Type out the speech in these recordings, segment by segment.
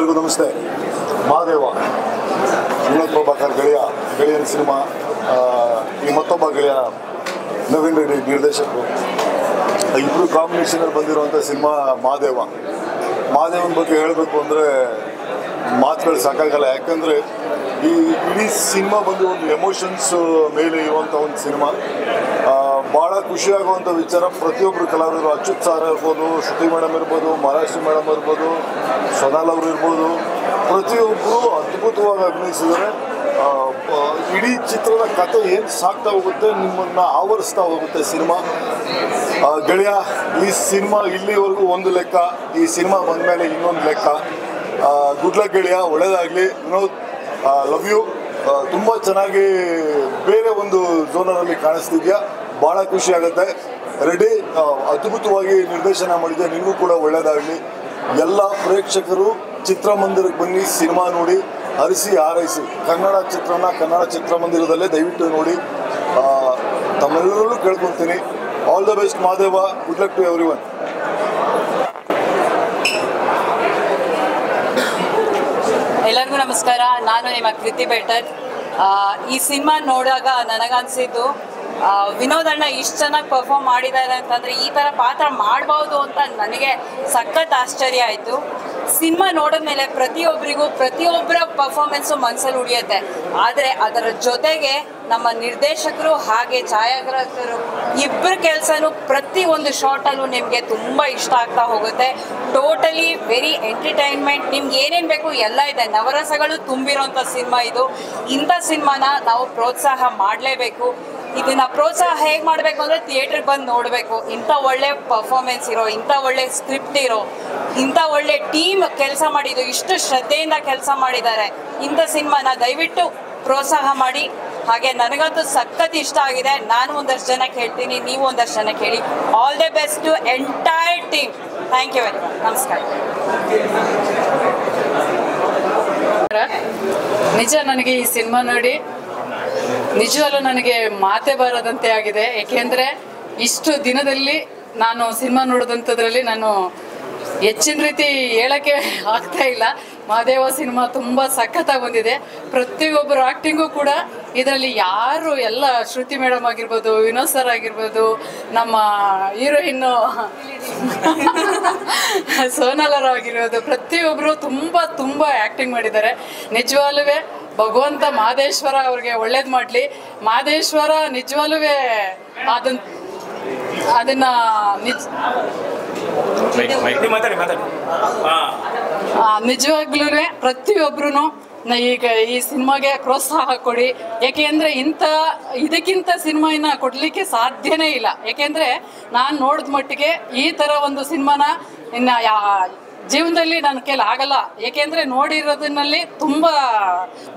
ಎಲ್ರಿಗೂ ನಮಸ್ತೆ. ಮಹಾದೇವ ವಿನೋದ್ ಪ್ರಭಾಕರ್ ಗೆಳೆಯನ ಸಿನಿಮಾ. ಈ ಮತ್ತೊಬ್ಬ ಗೆಳೆಯ ನವೀನ್ ರೆಡ್ಡಿ ನಿರ್ದೇಶಕರು. ಇಬ್ಬರು ಕಾಂಬಿನೇಷನಲ್ಲಿ ಬಂದಿರುವಂಥ ಸಿನಿಮಾ ಮಹಾದೇವನ ಬಗ್ಗೆ ಹೇಳಬೇಕು ಅಂದರೆ ಮಾತುಗಳು ಸಾಕಾಗಲ್ಲ. ಯಾಕಂದರೆ ಈ ಇಡೀ ಸಿನಿಮಾ ಬಂದು ಒಂದು ಎಮೋಷನ್ಸ್ ಮೇಲೆ ಇರುವಂಥ ಒಂದು ಸಿನಿಮಾ. ಭಾಳ ಖುಷಿಯಾಗುವಂಥ ವಿಚಾರ, ಪ್ರತಿಯೊಬ್ಬರು ಕಲಾವಿದರು, ಅಚ್ಯುತ್ ಸರ್ ಇರ್ಬೋದು, ಶ್ರುತಿ ಮೇಡಮ್ ಇರ್ಬೋದು, ಮಹಾರಾಷ್ಟ್ರ ಮೇಡಮ್ ಇರ್ಬೋದು, ಸೋನಾಲ್ ಅವರು ಇರ್ಬೋದು, ಪ್ರತಿಯೊಬ್ಬರು ಅದ್ಭುತವಾಗಿ ಅಭಿನಯಿಸಿದರೆ ಇಡೀ ಚಿತ್ರದ ಕಥೆ ಏನು ಸಾಕ್ತಾ ಹೋಗುತ್ತೆ, ನಿಮ್ಮನ್ನು ಆವರಿಸ್ತಾ ಹೋಗುತ್ತೆ ಸಿನಿಮಾ. ಗೆಳೆಯ, ಈ ಸಿನಿಮಾ ಇಲ್ಲಿವರೆಗೂ ಒಂದು ಲೆಕ್ಕ, ಈ ಸಿನಿಮಾ ಬಂದ ಮೇಲೆ ಇನ್ನೊಂದು ಲೆಕ್ಕ. ಗುಡ್ ಲಕ್ ಗೆಳೆಯ, ಒಳ್ಳೆಯದಾಗಲಿ. Vinod, love you. ತುಂಬ ಚೆನ್ನಾಗಿ ಬೇರೆ ಒಂದು ಝೋನಲ್ಲಿ ಕಾಣಿಸ್ತಿದ್ಯಾ, ಭಾಳ ಖುಷಿ ಆಗುತ್ತೆ. ರೆಡ್ಡಿ, ಅದ್ಭುತವಾಗಿ ನಿರ್ದೇಶನ ಮಾಡಿದ್ದೆ, ನಿಮಗೂ ಕೂಡ ಒಳ್ಳೆಯದಾಗಲಿ. ಎಲ್ಲ ಪ್ರೇಕ್ಷಕರು ಚಿತ್ರಮಂದಿರಕ್ಕೆ ಬನ್ನಿ, ಸಿನಿಮಾ ನೋಡಿ, ಹರಿಸಿ ಹಾರೈಸಿ. ಕನ್ನಡ ಚಿತ್ರಮಂದಿರದಲ್ಲೇ ದಯವಿಟ್ಟು ನೋಡಿ. ತಮ್ಮೆಲ್ಲರಲ್ಲೂ ಕೇಳ್ಕೊಳ್ತೀನಿ. All the best Mahadeva. Good luck to everyone. ಎಲ್ಲರಿಗೂ ನಮಸ್ಕಾರ. ನಾನು ನಿಮ್ಮ ಕೃತಿ ಬೆಟರ್. ಈ ಸಿನಿಮಾ ನೋಡಿದಾಗ ನನಗನ್ಸಿದ್ದು, ವಿನೋದ್ ಅಣ್ಣ ಇಷ್ಟು ಚೆನ್ನಾಗಿ ಪರ್ಫಾರ್ಮ್ ಮಾಡಿದ್ದಾರೆ ಅಂತಂದರೆ ಈ ಥರ ಪಾತ್ರ ಮಾಡ್ಬೋದು ಅಂತ ನನಗೆ ಸಖತ್ ಆಶ್ಚರ್ಯ ಆಯಿತು. ಸಿನಿಮಾ ನೋಡಿದ್ಮೇಲೆ ಪ್ರತಿಯೊಬ್ಬರ ಪರ್ಫಾರ್ಮೆನ್ಸು ಮನಸ್ಸಲ್ಲಿ ಉಳಿಯುತ್ತೆ. ಆದರೆ ಅದರ ಜೊತೆಗೆ ನಮ್ಮ ನಿರ್ದೇಶಕರು ಹಾಗೆ ಛಾಯಾಗ್ರಾಹಕರು ಇಬ್ಬರ ಕೆಲಸನೂ ಪ್ರತಿಯೊಂದು ಶಾರ್ಟಲ್ಲೂ ನಿಮಗೆ ತುಂಬ ಇಷ್ಟ ಆಗ್ತಾ ಹೋಗುತ್ತೆ. Totally very entertainment. ನಿಮ್ಗೆ ಏನೇನು ಬೇಕು ಎಲ್ಲ ಇದೆ. ನವರಸಗಳು ತುಂಬಿರೋಂಥ ಸಿನಿಮಾ ಇದು. ಇಂಥ ಸಿನಿಮಾನ ನಾವು ಪ್ರೋತ್ಸಾಹ ಮಾಡಲೇಬೇಕು. ಇದನ್ನು ಪ್ರೋತ್ಸಾಹ ಹೇಗೆ ಮಾಡಬೇಕು ಅಂದರೆ ಥಿಯೇಟ್ರಿಗೆ ಬಂದು ನೋಡಬೇಕು. ಇಂಥ ಒಳ್ಳೆ ಪರ್ಫಾರ್ಮೆನ್ಸ್ ಇರೋ, ಇಂಥ ಒಳ್ಳೆ ಸ್ಕ್ರಿಪ್ಟ್ ಇರೋ, ಇಂಥ ಒಳ್ಳೆ ಟೀಮ್ ಕೆಲಸ ಮಾಡಿದ್ದು, ಇಷ್ಟು ಶ್ರದ್ಧೆಯಿಂದ ಕೆಲಸ ಮಾಡಿದ್ದಾರೆ. ಇಂಥ ಸಿನಿಮಾನ ದಯವಿಟ್ಟು ಪ್ರೋತ್ಸಾಹ ಮಾಡಿ. ಹಾಗೆ ನನಗಂತೂ ಸಖತ್ ಇಷ್ಟ ಆಗಿದೆ. ನಾನು ಒಂದಷ್ಟು ಜನಕ್ಕೆ ಹೇಳ್ತೀನಿ, ನೀವು ಒಂದಷ್ಟು ಜನಕ್ಕೆ ಹೇಳಿ. All the best to entire team. Thank you very much. ನಮಸ್ಕಾರ. ನಿಜ, ನನಗೆ ಈ ಸಿನಿಮಾ ನೋಡಿ ನಿಜವಲ್ಲೂ ನನಗೆ ಮಾತೇ ಬರೋದಂತೆ ಆಗಿದೆ. ಏಕೆಂದರೆ ಇಷ್ಟು ದಿನದಲ್ಲಿ ನಾನು ಸಿನಿಮಾ ನೋಡೋದಂಥದ್ರಲ್ಲಿ ನಾನು ಹೆಚ್ಚಿನ ರೀತಿ ಹೇಳೋಕ್ಕೆ ಆಗ್ತಾ ಇಲ್ಲ. ಮಹಾದೇವ ಸಿನಿಮಾ ತುಂಬ ಸಖತ್ತಾಗಿ ಬಂದಿದೆ. ಪ್ರತಿಯೊಬ್ಬರು ಆ್ಯಕ್ಟಿಂಗು ಕೂಡ ಇದರಲ್ಲಿ ಯಾರು ಎಲ್ಲ ಶ್ರುತಿ ಮೇಡಮ್ ಆಗಿರ್ಬೋದು, ವಿನೋದ್ ಸರ್ ಆಗಿರ್ಬೋದು, ನಮ್ಮ ಹೀರೋಯಿನ್ನು ಸೋನಾಲ್ ಆಗಿರ್ಬೋದು, ಪ್ರತಿಯೊಬ್ಬರು ತುಂಬ ಆ್ಯಕ್ಟಿಂಗ್ ಮಾಡಿದ್ದಾರೆ. ನಿಜವಾಗ್ಲೂ ಭಗವಂತ ಮಹದೇಶ್ವರ ಅವ್ರಿಗೆ ಒಳ್ಳೇದು ಮಾಡಲಿ. ಮಹದೇಶ್ವರ ನಿಜವಾಗ್ಲೂ ಅದನ್ನು ನಿಜವಾಗ್ಲೂ ಪ್ರತಿಯೊಬ್ಬರೂ ಈಗ ಈ ಸಿನಿಮಾಗೆ ಪ್ರೋತ್ಸಾಹ ಕೊಡಿ. ಏಕೆಂದರೆ ಇದಕ್ಕಿಂತ ಸಿನಿಮಾನ ಕೊಡಲಿಕ್ಕೆ ಸಾಧ್ಯನೇ ಇಲ್ಲ. ಏಕೆಂದರೆ ನಾನು ನೋಡಿದ ಮಟ್ಟಿಗೆ ಈ ಥರ ಒಂದು ಸಿನಿಮಾನ ಇನ್ನು ಜೀವನದಲ್ಲಿ ನನ್ನ ಕೈಲಿ ಆಗಲ್ಲ. ಏಕೆಂದರೆ ನೋಡಿರೋದನ್ನಲ್ಲಿ ತುಂಬ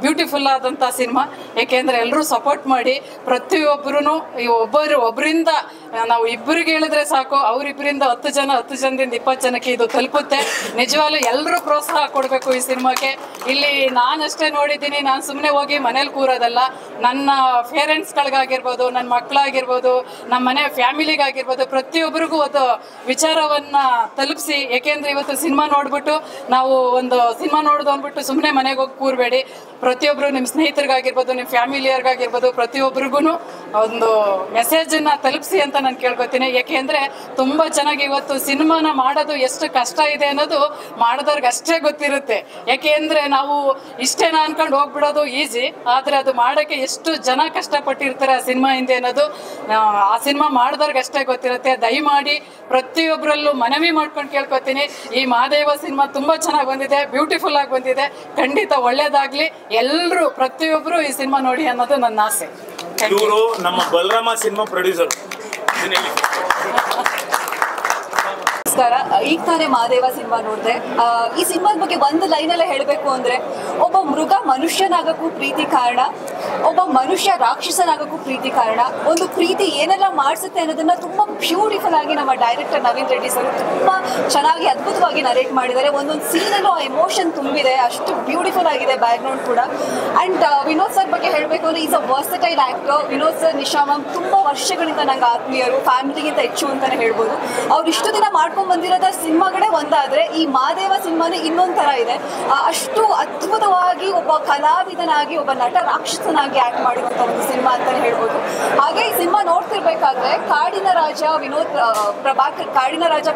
ಬ್ಯೂಟಿಫುಲ್ ಆದಂಥ ಸಿನಿಮಾ. ಏಕೆಂದರೆ ಎಲ್ಲರೂ ಸಪೋರ್ಟ್ ಮಾಡಿ. ಪ್ರತಿಯೊಬ್ಬರೂ ಒಬ್ಬರಿಂದ ನಾವು ಇಬ್ಬರಿಗೆ ಹೇಳಿದ್ರೆ ಸಾಕು, ಅವರಿಬ್ಬರಿಂದ 10 ಜನದಿಂದ 20 ಜನಕ್ಕೆ ಇದು ತಲುಪುತ್ತೆ. ನಿಜವಾಗ್ಲೂ ಎಲ್ಲರೂ ಪ್ರೋತ್ಸಾಹ ಕೊಡಬೇಕು ಈ ಸಿನಿಮಾಕ್ಕೆ. ಇಲ್ಲಿ ನಾನಷ್ಟೇ ನೋಡಿದ್ದೀನಿ, ನಾನು ಸುಮ್ಮನೆ ಹೋಗಿ ಮನೇಲಿ ಕೂರೋದಲ್ಲ. ನನ್ನ ಪೇರೆಂಟ್ಸ್ಗಳಿಗಾಗಿರ್ಬೋದು, ನನ್ನ ಮಕ್ಕಳಾಗಿರ್ಬೋದು, ನಮ್ಮ ಮನೆ ಫ್ಯಾಮಿಲಿಗಾಗಿರ್ಬೋದು, ಪ್ರತಿಯೊಬ್ಬರಿಗೂ ಒಂದು ವಿಚಾರವನ್ನು ತಲುಪಿಸಿ. ಏಕೆಂದರೆ ಇವತ್ತು ಸಿನಿಮಾ ನೋಡ್ಬಿಟ್ಟು ನಾವು ಒಂದು ಸಿನಿಮಾ ನೋಡೋದು ಅಂದ್ಬಿಟ್ಟು ಸುಮ್ಮನೆ ಮನೆಗೆ ಹೋಗಿ ಕೂರಬೇಡಿ. ಪ್ರತಿಯೊಬ್ಬರು ನಿಮ್ಮ ಸ್ನೇಹಿತರಿಗಾಗಿರ್ಬೋದು, ನಿಮ್ಮ ಫ್ಯಾಮಿಲಿಯರ್ಗಾಗಿರ್ಬೋದು, ಪ್ರತಿಯೊಬ್ಬರಿಗೂ ಒಂದು ಮೆಸೇಜನ್ನು ತಲುಪಿಸಿ ಅಂತ ನಾನು ಕೇಳ್ಕೊತೀನಿ. ಏಕೆಂದರೆ ತುಂಬ ಚೆನ್ನಾಗಿ ಇವತ್ತು ಸಿನಿಮಾನ ಮಾಡೋದು ಎಷ್ಟು ಕಷ್ಟ ಇದೆ ಅನ್ನೋದು ಮಾಡಿದವ್ರಿಗೆ ಅಷ್ಟೇ ಗೊತ್ತಿರುತ್ತೆ. ಏಕೆಂದರೆ ನಾವು ಇಷ್ಟೇನ ಅನ್ಕೊಂಡು ಹೋಗ್ಬಿಡೋದು ಈಸಿ, ಆದರೆ ಅದು ಮಾಡೋಕ್ಕೆ ಎಷ್ಟು ಜನ ಕಷ್ಟಪಟ್ಟಿರ್ತಾರೆ ಆ ಸಿನಿಮಾ ಹಿಂದೆ ಅನ್ನೋದು ಆ ಸಿನಿಮಾ ಮಾಡಿದವ್ರಿಗೆ ಅಷ್ಟೇ ಗೊತ್ತಿರುತ್ತೆ. ದಯಮಾಡಿ ಪ್ರತಿಯೊಬ್ಬರಲ್ಲೂ ಮನವಿ ಮಾಡ್ಕೊಂಡು ಕೇಳ್ಕೊತೀನಿ, ಈ ಮಹಾದೇವ ಸಿನಿಮಾ ತುಂಬ ಚೆನ್ನಾಗಿ ಬಂದಿದೆ, ಬ್ಯೂಟಿಫುಲ್ ಆಗಿ ಬಂದಿದೆ. ಖಂಡಿತ ಒಳ್ಳೇದಾಗಲಿ. ಎಲ್ಲರೂ ಪ್ರತಿಯೊಬ್ಬರು ಈ ಸಿನಿಮಾ ನೋಡಿ ಅನ್ನೋದು ನನ್ನ ಆಸೆ. ಇವರು ನಮ್ಮ ಬಲರಾಮ ಸಿನಿಮಾ ಪ್ರೊಡ್ಯೂಸರ್. ನಮಸ್ಕಾರ. ಈಗ ತಾನೇ ಮಹಾದೇವ ಸಿನಿಮಾ ನೋಡಿದೆ. ಈ ಸಿನಿಮಾದ ಬಗ್ಗೆ ಒಂದು ಲೈನಲ್ಲೇ ಹೇಳಬೇಕು ಅಂದರೆ, ಒಬ್ಬ ಮೃಗ ಮನುಷ್ಯನಾಗಕ್ಕೂ ಪ್ರೀತಿ ಕಾರಣ, ಒಬ್ಬ ಮನುಷ್ಯ ರಾಕ್ಷಸನಾಗಕ್ಕೂ ಪ್ರೀತಿ ಕಾರಣ. ಒಂದು ಪ್ರೀತಿ ಏನೆಲ್ಲ ಮಾಡಿಸುತ್ತೆ ಅನ್ನೋದನ್ನ ತುಂಬ ಬ್ಯೂಟಿಫುಲ್ ಆಗಿ ನಮ್ಮ ಡೈರೆಕ್ಟರ್ ನವೀನ್ ರೆಡ್ಡಿ ಸರ್ ತುಂಬ ಚೆನ್ನಾಗಿ ಅದ್ಭುತವಾಗಿ ನರೇಟ್ ಮಾಡಿದ್ದಾರೆ. ಒಂದೊಂದು ಸೀನಲ್ಲೂ ಆ ಎಮೋಷನ್ ತುಂಬಿದೆ. ಅಷ್ಟು ಬ್ಯೂಟಿಫುಲ್ ಆಗಿದೆ ಬ್ಯಾಕ್ಗ್ರೌಂಡ್ ಕೂಡ. ಆ್ಯಂಡ್ ವಿನೋದ್ ಸರ್ ಬಗ್ಗೆ ಹೇಳಬೇಕು ಅಂದರೆ is a versatile actor. Vinod sir, Nisha ma'am ತುಂಬ ವರ್ಷಗಳಿಂದ ನಂಗೆ ಆತ್ಮೀಯರು, ಫ್ಯಾಮಿಲಿಗಿಂತ ಹೆಚ್ಚು ಅಂತಲೇ ಹೇಳ್ಬೋದು. ಅವ್ರು ಇಷ್ಟು ದಿನ ಮಾಡ್ಕೊಂಡು ಬಂದಿರೋದ ಸಿನಿಮಾಗಳೇ ಒಂದಾದ್ರೆ ಈ ಮಾದೇವ ಸಿನಿಮಾನೇ ಇನ್ನೊಂದು ಥರ ಇದೆ. ಅಷ್ಟು ಅದ್ಭುತವಾಗಿ ಒಬ್ಬ ಕಲಾವಿದನಾಗಿ ಒಬ್ಬ ನಟ ರಾಕ್ಷಸನಾಗಿ ಆಕ್ಟ್ ಮಾಡಿರುವಂಥ ಒಂದು ಸಿನಿಮಾ ಅಂತಲೇ ಹೇಳ್ಬೋದು. ಹಾಗೆ ಈ ಸಿನಿಮಾ ನೋಡ್ತಿರ್ಬೇಕಾದ್ರೆ ಕಾಡಿನ ರಾಜ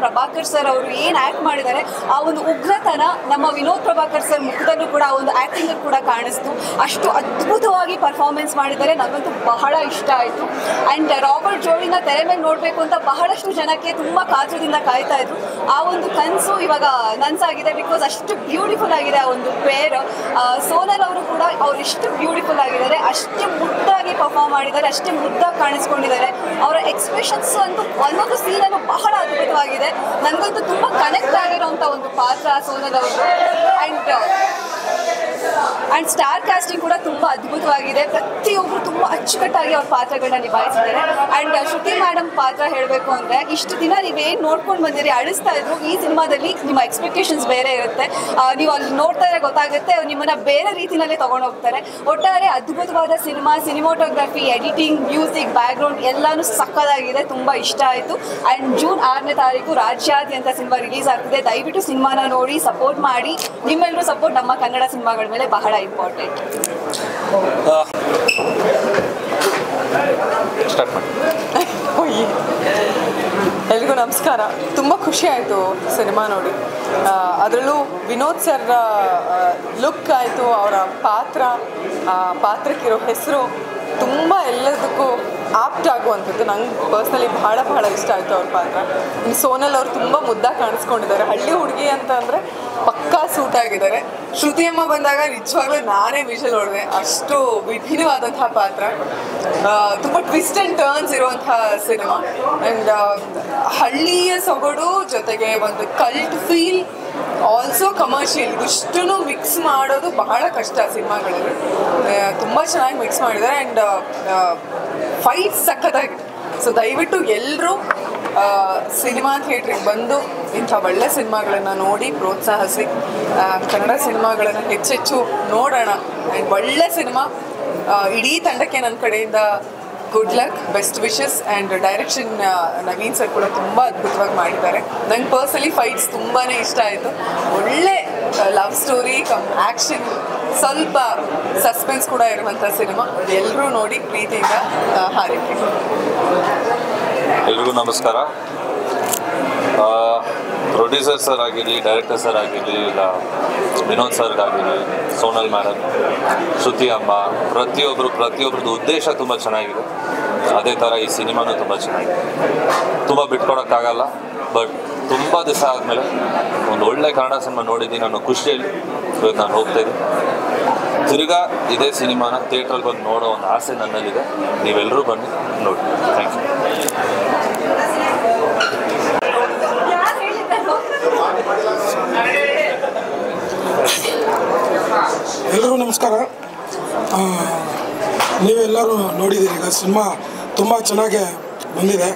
ಪ್ರಭಾಕರ್ ಸರ್ ಅವರು ಏನು ಆಕ್ಟ್ ಮಾಡಿದ್ದಾರೆ ಆ ಒಂದು ಉಗ್ರತನ ನಮ್ಮ ವಿನೋದ್ ಪ್ರಭಾಕರ್ ಸರ್ ಮುಖದಲ್ಲೂ ಕೂಡ ಆ ಒಂದು ಆಕ್ಟಿಂಗ್ ಕೂಡ ಕಾಣಿಸ್ತು. ಅಷ್ಟು ಅದ್ಭುತವಾಗಿ ಪರ್ಫಾರ್ಮೆನ್ಸ್ ಮಾಡಿದ್ದಾರೆ. ನನಗಂತೂ ಬಹಳ ಇಷ್ಟ ಆಯಿತು. ಆ್ಯಂಡ್ ರಾಬರ್ಟ್ ಜೋಡಿನ ತೆರೆ ಮೇಲೆ ನೋಡಬೇಕು ಅಂತ ಬಹಳಷ್ಟು ಜನಕ್ಕೆ ತುಂಬ ಕಾತರದಿಂದ ಕಾಯ್ತಾ ಇದ್ರು. ಆ ಒಂದು ಕನಸು ಇವಾಗ ನನ್ಸಾಗಿದೆ. ಬಿಕಾಸ್ ಅಷ್ಟು ಬ್ಯೂಟಿಫುಲ್ ಆಗಿದೆ ಆ ಒಂದು ಪೇರ್. ಸೋನಲ್ ಅವರು ಕೂಡ ಅವ್ರು ಎಷ್ಟು ಬ್ಯೂಟಿಫುಲ್ ಆಗಿದ್ದಾರೆ, ಅಷ್ಟೇ ಮುದ್ದಾಗಿ ಪರ್ಫಾರ್ಮ್ ಮಾಡಿದ್ದಾರೆ, ಅಷ್ಟೇ ಮುದ್ದಾಗಿ ಕಾಣಿಸ್ಕೊಂಡಿದ್ದಾರೆ. ಅವರ ಎಕ್ಸ್ಪ್ರೆಷನ್ಸ್ ಅಂತೂ ಒಂದೊಂದು ಸೀನನ್ನು ಬಹಳ ಅದ್ಭುತವಾಗಿದೆ. ನನಗಂತೂ ತುಂಬ ಕನೆಕ್ಟ್ ಆಗಿರೋಂಥ ಒಂದು ಪಾತ್ರ ಸೋನಲ್ ಅವರು. ಆ್ಯಂಡ್ ಸ್ಟಾರ್ ಕಾಸ್ಟಿಂಗ್ ಕೂಡ ತುಂಬ ಅದ್ಭುತವಾಗಿದೆ. ಪ್ರತಿಯೊಬ್ಬರು ತುಂಬ ಅಚ್ಚುಕಟ್ಟಾಗಿ ಅವ್ರ ಪಾತ್ರಗಳನ್ನ ನಿಭಾಯಿಸಿದ್ದಾರೆ. ಆ್ಯಂಡ್ ಶ್ರುತಿ ಮೇಡಮ್ ಪಾತ್ರ ಹೇಳಬೇಕು ಅಂದರೆ ಇಷ್ಟು ದಿನ ನೀವೇನು ನೋಡ್ಕೊಂಡು ಬಂದಿರಿ, ಅಳಿಸ್ತಾ ಇದ್ರು. ಈ ಸಿನಿಮಾದಲ್ಲಿ ನಿಮ್ಮ ಎಕ್ಸ್ಪೆಕ್ಟೇಷನ್ಸ್ ಬೇರೆ ಇರುತ್ತೆ. ನೀವು ಅಲ್ಲಿ ನೋಡ್ತಾ ಇದ್ರೆ ಗೊತ್ತಾಗುತ್ತೆ, ನಿಮ್ಮನ್ನ ಬೇರೆ ರೀತಿಯಲ್ಲೇ ತೊಗೊಂಡು ಹೋಗ್ತಾರೆ. ಒಟ್ಟಾರೆ ಅದ್ಭುತವಾದ ಸಿನಿಮಾಟೋಗ್ರಫಿ, ಎಡಿಟಿಂಗ್, ಮ್ಯೂಸಿಕ್, ಬ್ಯಾಕ್ಗ್ರೌಂಡ್ ಎಲ್ಲಾನು ಸಕ್ಕದಾಗಿದೆ. ತುಂಬ ಇಷ್ಟ ಆಯಿತು. ಆ್ಯಂಡ್ ಜೂನ್ 6ನೇ ತಾರೀಕು ರಾಜ್ಯಾದ್ಯಂತ ಸಿನಿಮಾ ರಿಲೀಸ್ ಆಗ್ತಿದೆ. ದಯವಿಟ್ಟು ಸಿನಿಮಾನ ನೋಡಿ ಸಪೋರ್ಟ್ ಮಾಡಿ. ನಿಮ್ಮೆಲ್ಲರೂ ಸಪೋರ್ಟ್ ನಮ್ಮ ಕನ್ನಡ ಸಿನಿಮಾಗಳ ಮೇಲೆ ಬಹಳ ಇಂಪಾರ್ಟೆಂಟ್. ಎಲ್ರಿಗೂ ನಮಸ್ಕಾರ. ತುಂಬ ಖುಷಿ ಆಯಿತು ಸಿನಿಮಾ ನೋಡಿ. ಅದರಲ್ಲೂ ವಿನೋದ್ ಸರ್ ಲುಕ್ ಆಯಿತು, ಅವರ ಪಾತ್ರಕ್ಕಿರೋ ಹೆಸರು ತುಂಬ ಎಲ್ಲದಕ್ಕೂ ಆಪ್ಟ್ ಆಗುವಂಥದ್ದು. ನಂಗೆ ಪರ್ಸ್ನಲಿ ಬಹಳ ಇಷ್ಟ ಆಯಿತು ಅವ್ರ ಪಾತ್ರ. ಇನ್ನು ಸೋನಲ್ ಅವರು ತುಂಬ ಮುದ್ದಾಗಿ ಕಾಣಿಸ್ಕೊಂಡಿದ್ದಾರೆ. ಹಳ್ಳಿ ಹುಡುಗಿ ಅಂತ ಅಂದರೆ ಪಕ್ಕಾ ಸೂಟ್ ಆಗಿದ್ದಾರೆ. ಶ್ರುತಿ ಅಮ್ಮ ಬಂದಾಗ ನಿಜವಾಗ್ಲೂ ನಾನೇ ವಿಷಲ್ ಹೊಡೆದೆ. ಅಷ್ಟು ವಿಭಿನ್ನವಾದಂತಹ ಪಾತ್ರ, ತುಂಬ ಟ್ವಿಸ್ಟ್ ಆ್ಯಂಡ್ ಟರ್ನ್ಸ್ ಇರುವಂತಹ ಸಿನಿಮಾ. ಆ್ಯಂಡ್ ಹಳ್ಳಿಯ ಸೊಗಡು ಜೊತೆಗೆ ಒಂದು ಕಲ್ಟ್ ಫೀಲ್, ಆಲ್ಸೋ ಕಮರ್ಷಿಯಲ್, ಇಷ್ಟನ್ನು ಮಿಕ್ಸ್ ಮಾಡೋದು ಬಹಳ ಕಷ್ಟ ಸಿನಿಮಾಗಳಲ್ಲಿ. ತುಂಬ ಚೆನ್ನಾಗಿ ಮಿಕ್ಸ್ ಮಾಡಿದ್ದಾರೆ. ಆ್ಯಂಡ್ ಫೈಟ್ ಸಖತ್ತಾಗಿದೆ. ಸೊ ದಯವಿಟ್ಟು ಎಲ್ಲರೂ ಸಿನಿಮಾ ಥಿಯೇಟ್ರಿಗೆ ಬಂದು ಇಂಥ ಒಳ್ಳೆ ಸಿನಿಮಾಗಳನ್ನು ನೋಡಿ ಪ್ರೋತ್ಸಾಹಿಸಿ. ಕನ್ನಡ ಸಿನಿಮಾಗಳನ್ನು ಹೆಚ್ಚೆಚ್ಚು ನೋಡೋಣ. ಆ್ಯಂಡ್ ಒಳ್ಳೆ ಸಿನಿಮಾ. ಇಡೀ ತಂಡಕ್ಕೆ ನನ್ನ ಕಡೆಯಿಂದ good luck, best wishes. And direction Naveen sir ಕೂಡ ತುಂಬ ಅದ್ಭುತವಾಗಿ ಮಾಡಿದ್ದಾರೆ. ನಂಗೆ ಪರ್ಸನಲಿ ಫೈಟ್ಸ್ ತುಂಬಾ ಇಷ್ಟ ಆಯಿತು. ಒಳ್ಳೆ ಲವ್ ಸ್ಟೋರಿ ಕಮ್ ಆ್ಯಕ್ಷನ್, ಸ್ವಲ್ಪ ಸಸ್ಪೆನ್ಸ್ ಕೂಡ ಇರುವಂಥ ಸಿನಿಮಾ. ಎಲ್ಲರೂ ನೋಡಿ ಪ್ರೀತಿಯಿಂದ ಹಾರೈಕೆ. ಎಲ್ರಿಗೂ ನಮಸ್ಕಾರ. ಪ್ರೊಡ್ಯೂಸರ್ ಸರ್ ಆಗಿರಲಿ, ಡೈರೆಕ್ಟರ್ ಸರ್ ಆಗಿರಲಿ, ಇಲ್ಲ ವಿನೋದ್ ಸರ್ಗಾಗಿರಲಿ, ಸೋನಲ್ ಮೇಡಮ್, ಶ್ರುತಿ ಅಮ್ಮ, ಪ್ರತಿಯೊಬ್ಬರದ್ದು ಉದ್ದೇಶ ತುಂಬ ಚೆನ್ನಾಗಿದೆ. ಅದೇ ಥರ ಈ ಸಿನಿಮಾನೂ ತುಂಬ ಚೆನ್ನಾಗಿದೆ. ತುಂಬ ಬಿಟ್ಕೊಡೋಕ್ಕಾಗಲ್ಲ. ಬಟ್ ತುಂಬ ದಿವಸ ಆದಮೇಲೆ ಒಂದು ಒಳ್ಳೆ ಕನ್ನಡ ಸಿನಿಮಾ ನೋಡಿದ್ದೀನಿ ಅನ್ನೋ ಖುಷಿಯಲ್ಲಿ ಇವತ್ತು ನಾನು ಹೋಗ್ತಾಯಿದ್ದೀನಿ. ತಿರ್ಗಾ ಇದೇ ಸಿನಿಮಾನ ಥಿಯೇಟ್ರಲ್ಲಿ ಬಂದು ನೋಡೋ ಒಂದು ಆಸೆ ನನ್ನಲ್ಲಿದೆ. ನೀವೆಲ್ಲರೂ ಬನ್ನಿ ನೋಡಿ. Thank you. ಎಲ್ರಿಗೂ ನಮಸ್ಕಾರ. ನೀವೆಲ್ಲರೂ ನೋಡಿದ್ದೀರಿ. ಈಗ ಸಿನಿಮಾ ತುಂಬ ಚೆನ್ನಾಗಿ ಬಂದಿದೆ.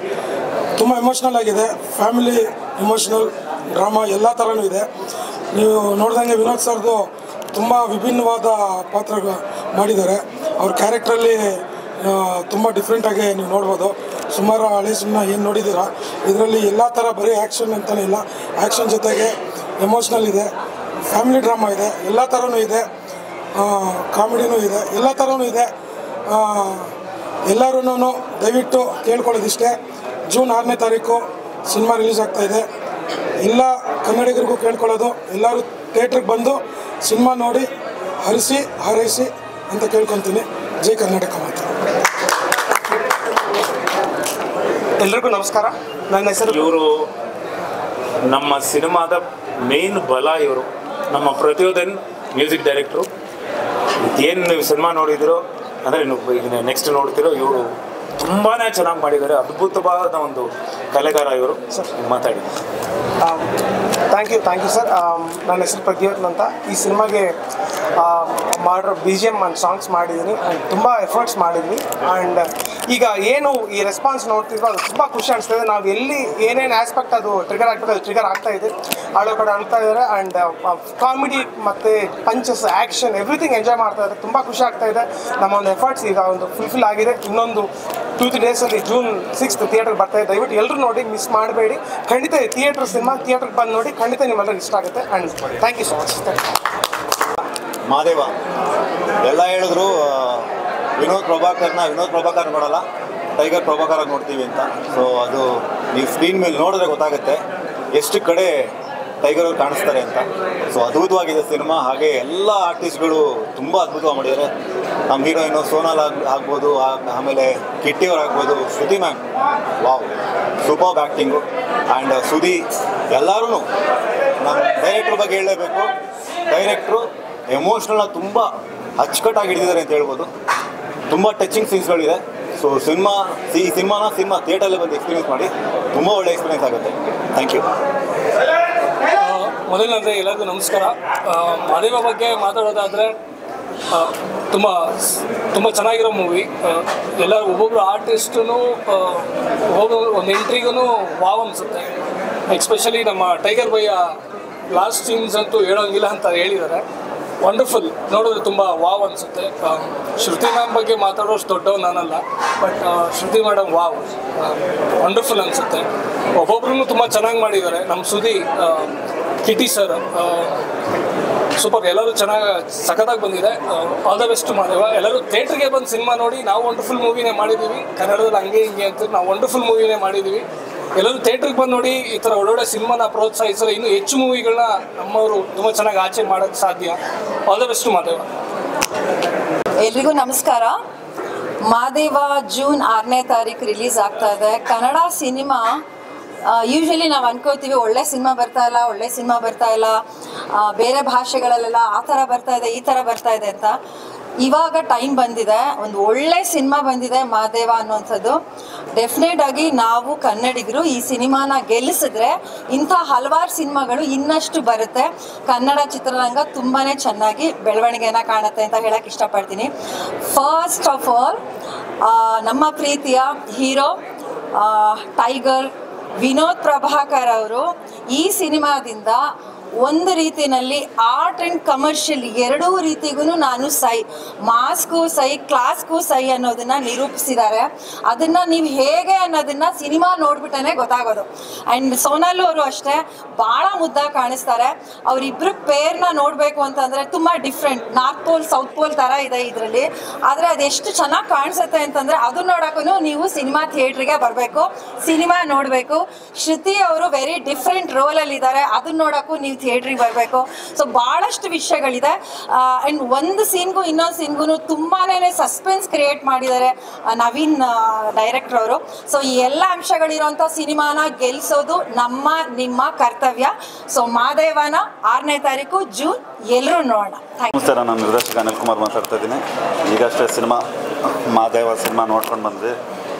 ತುಂಬ ಎಮೋಷ್ನಲ್ ಆಗಿದೆ. ಫ್ಯಾಮಿಲಿ ಎಮೋಷ್ನಲ್ ಡ್ರಾಮಾ ಎಲ್ಲ ಥರನೂ ಇದೆ. ನೀವು ನೋಡ್ದಂಗೆ ವಿನೋದ್ ಸರ್ದು ತುಂಬ ವಿಭಿನ್ನವಾದ ಪಾತ್ರ ಮಾಡಿದ್ದಾರೆ. ಅವ್ರ ಕ್ಯಾರೆಕ್ಟ್ರಲ್ಲಿ ತುಂಬ ಡಿಫ್ರೆಂಟಾಗಿ ನೀವು ನೋಡ್ಬೋದು. ಸುಮಾರು ಹಳೆ ಸಿನಿಮಾ ಏನು ನೋಡಿದ್ದೀರಾ, ಇದರಲ್ಲಿ ಎಲ್ಲ ಥರ ಬರೀ ಆ್ಯಕ್ಷನ್ ಅಂತಲೇ ಇಲ್ಲ, ಆ್ಯಕ್ಷನ್ ಜೊತೆಗೆ ಎಮೋಷ್ನಲ್ ಇದೆ, ಫ್ಯಾಮಿಲಿ ಡ್ರಾಮಾ ಇದೆ, ಎಲ್ಲ ಥರನೂ ಇದೆ, ಕಾಮಿಡಿನೂ ಇದೆ, ಎಲ್ಲ ಥರನೂ ಇದೆ. ಎಲ್ಲರೂ ದಯವಿಟ್ಟು ಕೇಳ್ಕೊಳ್ಳೋದಿಷ್ಟೇ, ಜೂನ್ 6ನೇ ತಾರೀಕು ಸಿನಿಮಾ ರಿಲೀಸ್ ಆಗ್ತಾಯಿದೆ. ಎಲ್ಲ ಕನ್ನಡಿಗರಿಗೂ ಕೇಳ್ಕೊಳ್ಳೋದು, ಎಲ್ಲರೂ ಥಿಯೇಟ್ರಿಗೆ ಬಂದು ಸಿನಿಮಾ ನೋಡಿ ಹರಿಸಿ ಹಾರೈಸಿ ಅಂತ ಕೇಳ್ಕೊತೀನಿ. ಜೈ ಕರ್ನಾಟಕ ಮಾತ್ರ. ಎಲ್ರಿಗೂ ನಮಸ್ಕಾರ. ನನ್ನ ಹೆಸರು ಇವರು ನಮ್ಮ ಸಿನಿಮಾದ ಮೇನ್ ಬಲ. ಇವರು ನಮ್ಮ ಪ್ರಚೋದನ್ ಮ್ಯೂಸಿಕ್ ಡೈರೆಕ್ಟ್ರು. ಏನು ನೀವು ಸಿನಿಮಾ ನೋಡಿದಿರೋ ಅಂದರೆ ನೀವು ನೆಕ್ಸ್ಟ್ ನೋಡ್ತಿರೋ, ಇವರು ತುಂಬಾ ಚೆನ್ನಾಗಿ ಮಾಡಿದ್ದಾರೆ. ಅದ್ಭುತವಾದ ಒಂದು ಕಲೆಗಾರ ಇವರು. ಮಾತಾಡಿ. Thank you sir. ನನ್ನ ಹೆಸರು ಪ್ರಜ್ಯೋತ್ ಅಂತ. ಈ ಸಿನಿಮಾಗೆ ಮಾಡಿರೋ BGM ಆ್ಯಂಡ್ ಸಾಂಗ್ಸ್ ಮಾಡಿದ್ದೀನಿ. ಆ್ಯಂಡ್ ತುಂಬ ಎಫರ್ಟ್ಸ್ ಮಾಡಿದ್ವಿ. ಆ್ಯಂಡ್ ಈಗ ಏನು ಈ ರೆಸ್ಪಾನ್ಸ್ ನೋಡ್ತಿದ್ವೋ ಅದು ತುಂಬ ಖುಷಿ ಅನಿಸ್ತಾ ಇದೆ. ನಾವು ಎಲ್ಲಿ ಏನೇನು ಆಸ್ಪೆಕ್ಟ್ ಅದು ಟ್ರಿಗರ್ ಆಗ್ತದೆ, ಅದು ಟ್ರಿಗರ್ ಆಗ್ತಾ ಇದೆ. ಆಳೋ ಕಡೆ ಅಳ್ತಾ ಇದ್ದಾರೆ. ಆ್ಯಂಡ್ ಕಾಮಿಡಿ ಮತ್ತು ಪಂಚಸ್, ಆ್ಯಕ್ಷನ್, ಎವ್ರಿಥಿಂಗ್ ಎಂಜಾಯ್ ಮಾಡ್ತಾ ಇದ್ದಾರೆ. ತುಂಬ ಖುಷಿ ಆಗ್ತಾ ಇದೆ. ನಮ್ಮ ಒಂದು ಎಫರ್ಟ್ಸ್ ಈಗ ಒಂದು ಫುಲ್ಫಿಲ್ ಆಗಿದೆ. ಇನ್ನೊಂದು 2-3 ಡೇಸಲ್ಲಿ June 6th ಥಿಯೇಟರ್ಗೆ ಬರ್ತಾ ಇದೆ. ದಯವಿಟ್ಟು ಎಲ್ಲರೂ ನೋಡಿ, ಮಿಸ್ ಮಾಡಬೇಡಿ. ಖಂಡಿತ ಥಿಯೇಟರ್ಗೆ ಬಂದು ನೋಡಿ, ಖಂಡಿತ ನಿಮ್ಮೆಲ್ಲರಿಗೂ ಇಷ್ಟ ಆಗುತ್ತೆ. And thank you so much. Madeva ಎಲ್ಲ ಹೇಳಿದ್ರು ವಿನೋದ್ ಪ್ರಭಾಕರ್ ನೋಡಲ್ಲ, ಟೈಗರ್ ಪ್ರಭಾಕರ್ ನೋಡ್ತೀವಿ ಅಂತ. ಸೊ ಅದು ನೀವು ಸ್ಕ್ರೀನ್ ಮೇಲೆ ನೋಡಿದ್ರೆ ಗೊತ್ತಾಗುತ್ತೆ ಎಷ್ಟು ಕಡೆ ಟೈಗರ್ ಅವ್ರು ಕಾಣಿಸ್ತಾರೆ ಅಂತ. ಸೊ ಅದ್ಭುತವಾಗಿದೆ ಸಿನಿಮಾ. ಹಾಗೆ ಎಲ್ಲ ಆರ್ಟಿಸ್ಟ್ಗಳು ತುಂಬ ಅದ್ಭುತವಾಗಿ ಮಾಡಿದ್ದಾರೆ. ನಮ್ಮ ಹೀರೋಯಿನು ಸೋನಾಲ್ ಆಗ್ಬೋದು, ಆಮೇಲೆ ಕಿಟ್ಟಿ ಅವ್ರು ಆಗ್ಬೋದು, Shruti ma'am wow super acting. And Sudhi ಎಲ್ಲರೂ ನಮ್ಮ ಡೈರೆಕ್ಟ್ರ್ ಬಗ್ಗೆ ಹೇಳಲೇಬೇಕು. ಡೈರೆಕ್ಟ್ರು ಎಮೋಷ್ನಲ್ನ ತುಂಬ ಅಚ್ಚುಕಟ್ಟಾಗಿ ಹಿಡಿದಿದ್ದಾರೆ ಅಂತ ಹೇಳ್ಬೋದು. ತುಂಬ ಟಚಿಂಗ್ ಸೀನ್ಸ್ಗಳಿದೆ. ಸೊ ಈ ಸಿನಿಮಾನ ಥಿಯೇಟರಲ್ಲಿ ಬಂದು ಎಕ್ಸ್ಪೀರಿಯನ್ಸ್ ಮಾಡಿ, ತುಂಬ ಒಳ್ಳೆ ಎಕ್ಸ್ಪೀರಿಯನ್ಸ್ ಆಗುತ್ತೆ. Thank you. ಮೊದಲನೇದು ಎಲ್ಲರಿಗೂ ನಮಸ್ಕಾರ. ಮಾದೇವ ಬಗ್ಗೆ ಮಾತಾಡೋದಾದರೆ ತುಂಬ ಚೆನ್ನಾಗಿರೋ ಮೂವಿ. ಎಲ್ಲರೂ ಒಬ್ಬೊಬ್ಬರು ಆರ್ಟಿಸ್ಟೂ ಒಂದು ಎಂಟ್ರಿಗೂ ವಾವ್ ಅನಿಸುತ್ತೆ. ಎಕ್ಸ್ಪೆಷಲಿ ನಮ್ಮ ಟೈಗರ್ ಭಯ್ಯ ಲಾಸ್ಟ್ ಸೀನ್ಸ್ ಅಂತೂ ಹೇಳೋಂಗಿಲ್ಲ ಅಂತ ಹೇಳಿದ್ದಾರೆ. ವಂಡರ್ಫುಲ್, ನೋಡಿದ್ರೆ ತುಂಬ ವಾವ್ ಅನಿಸುತ್ತೆ. ಶ್ರುತಿ ಮ್ಯಾಮ್ ಬಗ್ಗೆ ಮಾತಾಡೋಷ್ಟು ದೊಡ್ಡವ್ ನಾನಲ್ಲ, but Shruti madam wow wonderful ಅನಿಸುತ್ತೆ. ಒಬ್ಬೊಬ್ರು ತುಂಬ ಚೆನ್ನಾಗಿ ಮಾಡಿದ್ದಾರೆ. ನಮ್ಮ ಸುದಿ ಕಿಟಿ ಸರ್ ಸೂಪರ್, ಎಲ್ಲರೂ ಚೆನ್ನಾಗಿ ಸಖತ್ತಾಗಿ ಬಂದಿದೆ. All the best Madeva. ಎಲ್ಲರೂ ಥಿಯೇಟ್ರಿಗೆ ಬಂದು ಸಿನಿಮಾ ನೋಡಿ. ನಾವು ವಂಡರ್ಫುಲ್ ಮೂವಿನೇ ಮಾಡಿದ್ದೀವಿ ಕನ್ನಡದಲ್ಲಿ, ಹಂಗೆ ಹಿಂಗೆ ಅಂತ ನಾವು ವಂಡರ್ಫುಲ್ ಮೂವಿನೇ ಮಾಡಿದ್ದೀವಿ. ಎಲ್ಲರೂ ಥಿಯೇಟ್ರಿಗೆ ಬಂದು ನೋಡಿ, ಈ ಥರ ಒಳ್ಳೊಳ್ಳೆ ಸಿನಿಮಾನ ಪ್ರೋತ್ಸಾಹಿಸಿದ್ರೆ ಇನ್ನೂ ಹೆಚ್ಚು ಮೂವಿಗಳನ್ನ ನಮ್ಮವರು ತುಂಬ ಚೆನ್ನಾಗಿ ಆಚೆ ಮಾಡೋಕ್ಕೆ ಸಾಧ್ಯ. All the best Madeva. ಎಲ್ರಿಗೂ ನಮಸ್ಕಾರ. ಮಾದೇವ June 6ನೇ ತಾರೀಕು ರಿಲೀಸ್ ಆಗ್ತಾ ಇದೆ. ಕನ್ನಡ ಸಿನಿಮಾ ಯೂಶ್ವಲಿ ನಾವು ಅನ್ಕೋತೀವಿ ಒಳ್ಳೆ ಸಿನಿಮಾ ಬರ್ತಾ ಇಲ್ಲ, ಬೇರೆ ಭಾಷೆಗಳಲ್ಲೆಲ್ಲ ಆ ಥರ ಬರ್ತಾ ಇದೆ, ಈ ಥರ ಬರ್ತಾ ಇದೆ ಅಂತ. ಇವಾಗ ಟೈಮ್ ಬಂದಿದೆ, ಒಂದು ಒಳ್ಳೆ ಸಿನಿಮಾ ಬಂದಿದೆ ಮಾದೇವ ಅನ್ನೋಂಥದ್ದು. ಡೆಫಿನೆಟ್ ಆಗಿ ನಾವು ಕನ್ನಡಿಗರು ಈ ಸಿನಿಮಾನ ಗೆಲ್ಲಿಸಿದ್ರೆ ಇಂಥ ಹಲವಾರು ಸಿನಿಮಾಗಳು ಇನ್ನಷ್ಟು ಬರುತ್ತೆ. ಕನ್ನಡ ಚಿತ್ರರಂಗ ತುಂಬಾ ಚೆನ್ನಾಗಿ ಬೆಳವಣಿಗೆನ ಕಾಣುತ್ತೆ ಅಂತ ಹೇಳಕ್ಕೆ ಇಷ್ಟಪಡ್ತೀನಿ. ಫಸ್ಟ್ ಆಫ್ ಆಲ್ ನಮ್ಮ ಪ್ರೀತಿಯ ಹೀರೋ ಟೈಗರ್ ವಿನೋದ್ ಪ್ರಭಾಕರ್ ಅವರು ಈ ಸಿನಿಮಾದಿಂದ ಒಂದು ರೀತಿಯಲ್ಲಿ ಆರ್ಟ್ ಆ್ಯಂಡ್ ಕಮರ್ಷಿಯಲ್ ಎರಡೂ ರೀತಿಗೂ ನಾನು ಸೈ, ಮಾಸ್ಗೂ ಸೈ, ಕ್ಲಾಸ್ಗೂ ಸೈ ಅನ್ನೋದನ್ನು ನಿರೂಪಿಸಿದ್ದಾರೆ. ಅದನ್ನು ನೀವು ಹೇಗೆ ಅನ್ನೋದನ್ನು ಸಿನಿಮಾ ನೋಡ್ಬಿಟ್ಟೇ ಗೊತ್ತಾಗೋದು. ಆ್ಯಂಡ್ ಸೋನಾಲ್ ಅವರು ಅಷ್ಟೇ ಭಾಳ ಮುದ್ದಾಗಿ ಕಾಣಿಸ್ತಾರೆ. ಅವರಿಬ್ಬರು ಪೇರ್ನ ನೋಡಬೇಕು ಅಂತಂದರೆ ತುಂಬ different, north pole south pole ಥರ ಇದೆ ಇದರಲ್ಲಿ. ಆದರೆ ಅದೆಷ್ಟು ಚೆನ್ನಾಗಿ ಕಾಣಿಸುತ್ತೆ ಅಂತಂದರೆ ಅದು ನೋಡೋಕ್ಕೂ ನೀವು ಸಿನಿಮಾ ಥಿಯೇಟ್ರಿಗೆ ಬರಬೇಕು, ಸಿನಿಮಾ ನೋಡಬೇಕು. ಶ್ರುತಿ ಅವರು ವೆರಿ ಡಿಫ್ರೆಂಟ್ ರೋಲಲ್ಲಿದ್ದಾರೆ, ಅದನ್ನ ನೋಡೋಕ್ಕೂ ನೀವು ಥಿಯೇಟ್ರಿಗೆ ಬರಬೇಕು. ಸೊ ಭಾಳಷ್ಟು ವಿಷಯಗಳಿದೆ. ಆ್ಯಂಡ್ ಒಂದು ಸೀನ್ಗೂ ಇನ್ನೊಂದು ಸೀನ್ಗೂ ತುಂಬಾ ಸಸ್ಪೆನ್ಸ್ ಕ್ರಿಯೇಟ್ ಮಾಡಿದ್ದಾರೆ ನವೀನ್ ಡೈರೆಕ್ಟರ್ ಅವರು. ಸೊ ಈ ಎಲ್ಲ ಅಂಶಗಳಿರೋಂಥ ಸಿನಿಮಾನ ಗೆಲ್ಲಿಸೋದು ನಿಮ್ಮ ಕರ್ತವ್ಯ. ಸೊ ಮಾದೇವನ 6ನೇ ತಾರೀಕು June ಎಲ್ಲರೂ ನೋಡೋಣ. ನಮಸ್ಕಾರ, ನಾನು ನಿರ್ದೇಶಕ ಅನಿಲ್ ಕುಮಾರ್ ಮಾತಾಡ್ತಾ ಇದ್ದೀನಿ. ಈಗಷ್ಟೇ ಮಾದೇವ ಸಿನಿಮಾ ನೋಡ್ಕೊಂಡು ಬಂದ್ವಿ.